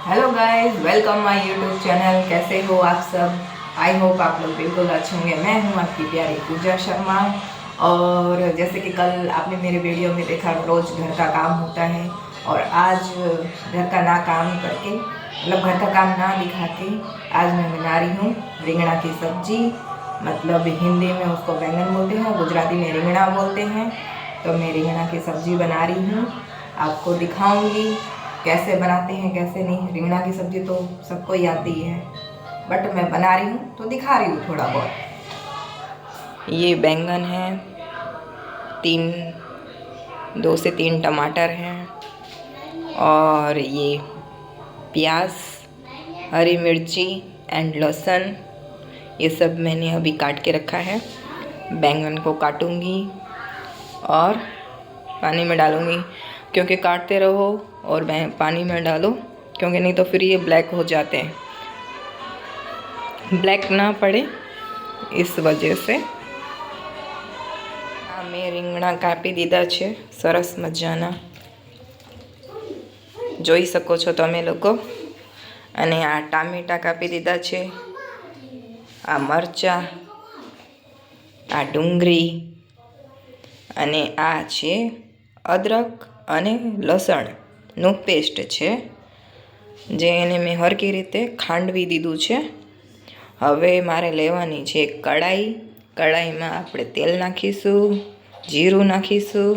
Hello guys, welcome my YouTube channel. कैसे हो आप सब? आई होप आप लोग बिल्कुल अच्छे होंगे। मैं हूं आपकी प्यारी पूजा शर्मा। और जैसे कि कल आपने मेरे वीडियो में देखा, रोज़ घर का काम होता है और आज घर का ना काम करके, मतलब घर का काम ना दिखा के, आज मैं बना रही हूँ रिंगड़ा की सब्जी। मतलब हिंदी में उसको बैंगन बोलते हैं, गुजराती में रिंगड़ा बोलते हैं। तो मैं रिंगड़ा की सब्जी बना रही हूँ, आपको दिखाऊंगी कैसे बनाते हैं कैसे नहीं। रिंगड़ा की सब्जी तो सबको ही आती है, बट मैं बना रही हूँ तो दिखा रही हूँ थोड़ा बहुत। ये बैंगन है, 2 से 3 टमाटर हैं, और ये प्याज, हरी मिर्ची एंड लहसुन, ये सब मैंने अभी काट के रखा है। बैंगन को काटूंगी और पानी में डालूंगी, क्योंकि काटते रहो और पानी में डालो, क्योंकि नहीं तो फिर ये ब्लैक हो जाते हैं, ब्लैक ना पड़े इस वजह से। આ મેં રીંગણા કાપી દીધા છે સરસ મજાના, જોઈ શકો છો તમે લોકો। અને આ ટામેટા કાપી દીધા છે, આ મરચાં, આ ડુંગળી, અને આ છે અદરક અને લસણનું પેસ્ટ છે, જે એને મેં હરકી રીતે ખાંડવી દીધું છે। હવે મારે લેવાની છે કડાઈ। કડાઈમાં આપણે તેલ નાખીશું, જીરું નાખીશું।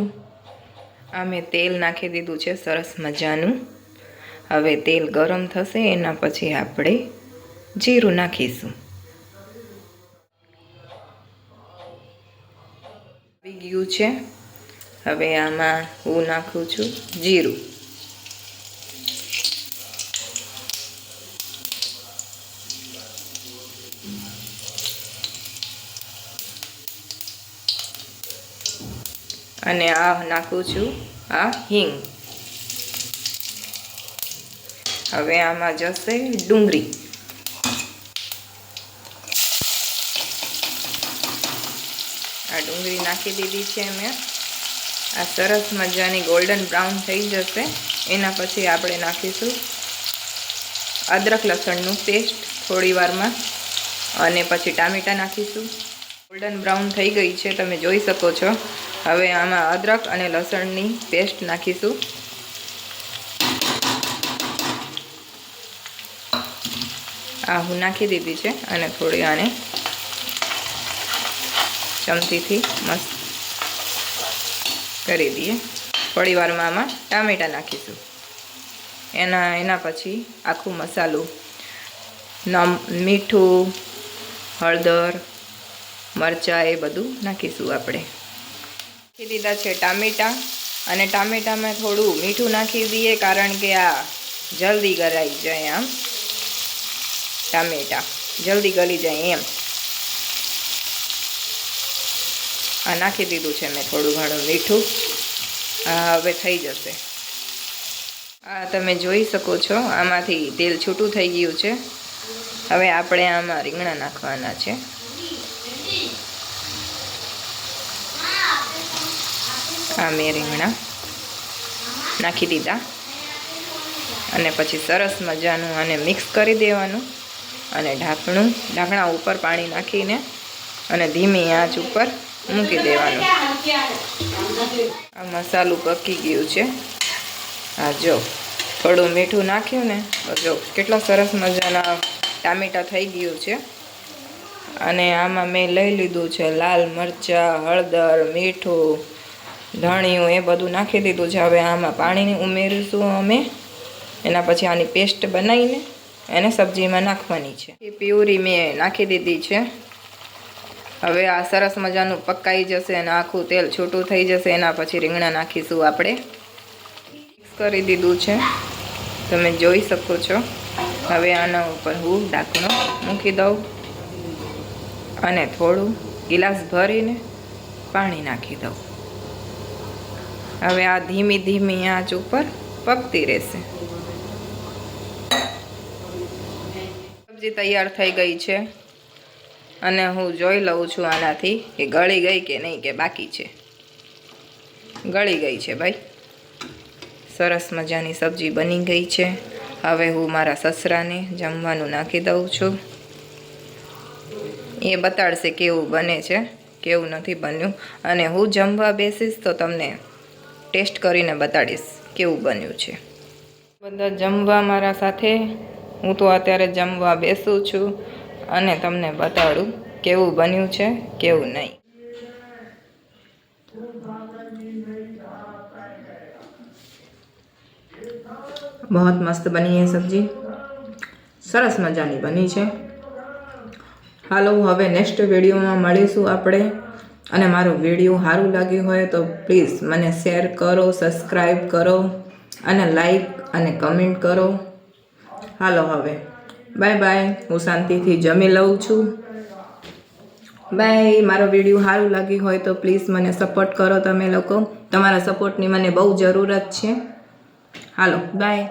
આ મેં તેલ નાખી દીધું છે સરસ મજાનું। હવે તેલ ગરમ થશે એના પછી આપણે જીરું નાખીશું। આવી ગયું છે। હવે આમાં હું નાખું છું જીરું। અને આ નાખું છું આ હિંગ। હવે આમાં જશે ડુંગળી। આ ડુંગળી નાખી દીધી છે મેં। આ સરસ મજાની ગોલ્ડન બ્રાઉન થઈ જશે એના પછી આપણે નાખીશું અદરક લસણનું પેસ્ટ થોડી વારમાં, અને પછી ટામેટાં નાખીશું। ગોલ્ડન બ્રાઉન થઈ ગઈ છે, તમે જોઈ શકો છો। હવે આમાં અદરક અને લસણની પેસ્ટ નાખીશું। આ હું નાખી દીધી છે, અને થોડી આને ચમચીથી મસ્ત કરી દઈએ। થોડી વારમાં આમાં ટામેટાં નાખીશું। એના પછી આખું મસાલું, મીઠું, હળદર, મરચાં, એ બધું નાખીશું આપણે। નાખી દીધા છે ટામેટાં, અને ટામેટામાં થોડું મીઠું નાખી દઈએ, કારણ કે આ જલ્દી ગળાઈ જાય, આમ ટામેટાં જલ્દી ગળી જાય એમ। આ નાખી દીધું છે મેં થોડું ઘણું મીઠું। હવે થઈ જશે। આ તમે જોઈ શકો છો, આમાંથી તેલ છૂટું થઈ ગયું છે। હવે આપણે આમાં રીંગણા નાખવાના છે। આ મેં રીંગણા નાખી દીધા, અને પછી સરસ મજાનું આને મિક્સ કરી દેવાનું, અને ઢાંકણા ઉપર પાણી નાખીને અને ધીમી આંચ ઉપર મૂકી દેવાનું। આ મસાલું પકી ગયું છે। આ જો થોડું મીઠું નાખ્યું ને તો જો કેટલા સરસ મજાના ટામેટાં થઈ ગયું છે। અને આમાં મેં લઈ લીધું છે લાલ મરચાં, હળદર, મીઠું, ધણિયું, એ બધું નાખી દીધું છે। હવે આમાં પાણી ઉમેરીશું અમે, એના પછી આની પેસ્ટ બનાવીને એને સબ્જીમાં નાખવાની છે। એ પ્યુરી મેં નાખી દીધી છે। હવે આ સરસ મજાનું પકાઈ જશે અને આખું તેલ છૂટું થઈ જશે, એના પછી રીંગણા નાખીશું આપણે। મિક્સ કરી દીધું છે, તમે જોઈ શકો છો। હવે આના ઉપર હું ઢાંકણું મૂકી દઉં, અને થોડું ગિલાસ ભરીને પાણી નાખી દઉં। હવે આ ધીમી ધીમી આંચ ઉપર પકતી રહેશે। સબ્જી તૈયાર થઈ ગઈ છે, અને હું જોઈ લઉં છું આનાથી કે ગળી ગઈ કે નહીં, કે બાકી છે। ગળી ગઈ છે ભાઈ, સરસ મજાની સબ્જી બની ગઈ છે। હવે હું મારા સસરાને જમવાનું નાખી દઉં છું. એ બતાડશે કેવું બને છે, કેવું નથી બન્યું. અને હું જમવા બેસીશ તો તમને ટેસ્ટ કરીને બતાડીશ કેવું બન્યું છે. બધા જમવા મારા સાથે. હું તો અત્યારે જમવા બેસું છું અને તમને બતાડું કેવું બન્યું છે, કેવું નહીં. બહુ મસ્ત બની है સબ્જી, સરસ મજાની બની છે. હાલો હવે નેક્સ્ટ વિડીયોમાં મળીશું આપણે. અને મારો વિડીયો સારું લાગ્યું હોય તો પ્લીઝ મને શેર કરો, સબસ્ક્રાઈબ કરો અને લાઈક અને કમેન્ટ કરો. હાલો હવે બાય બાય. હું શાંતિથી જમી લઉં છું. બાય. મારો વિડીયો સારું લાગ્યું હોય તો પ્લીઝ મને સપોર્ટ કરો. તમે લોકો તમારા સપોર્ટની મને બહુ જરૂરત છે. હાલો બાય.